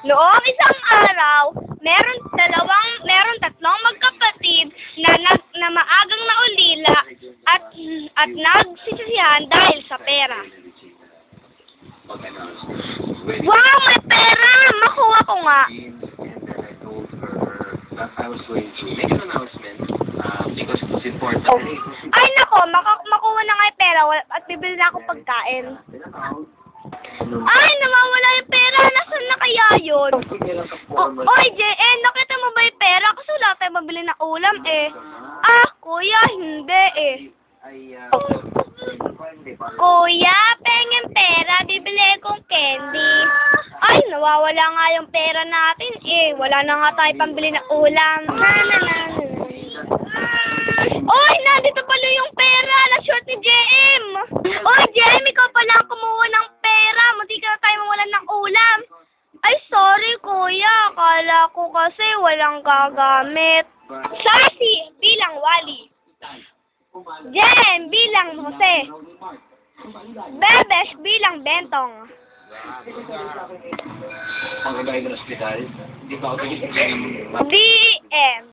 Noong isang araw, meron tatlong magkapatid na maagang naulila at nagsisisihan dahil sa pera. Wow, may pera! Makuha ko nga. I was going to make an announcement because it's important. Ay nako, makuha na nga yung pera at bibili na akong pagkain. Ay, nawawala yung pera. Nasaan na kaya yun? Oy, JN, nakita mo ba yung pera? Kasi wala tayong mabili na ulam eh. Ah, kuya, hindi eh. Kuya, pengin pera. Bibili kong candy. Ay, nawawala nga yung pera natin eh. Wala na nga tayo pambili na ulam. Oy, nandito pala yung pera. Na-short ni JM. Oy, JM, ikaw pala ang kumuha ng pera. Munti ka na tayo mawalan ng ulam. Ay, sorry kuya. Akala ko kasi walang gagamit. Sarsi bilang Wally. Jem bilang Jose. Bebes bilang Bentong. Pag-abay ng ospital, hindi pa ako DM.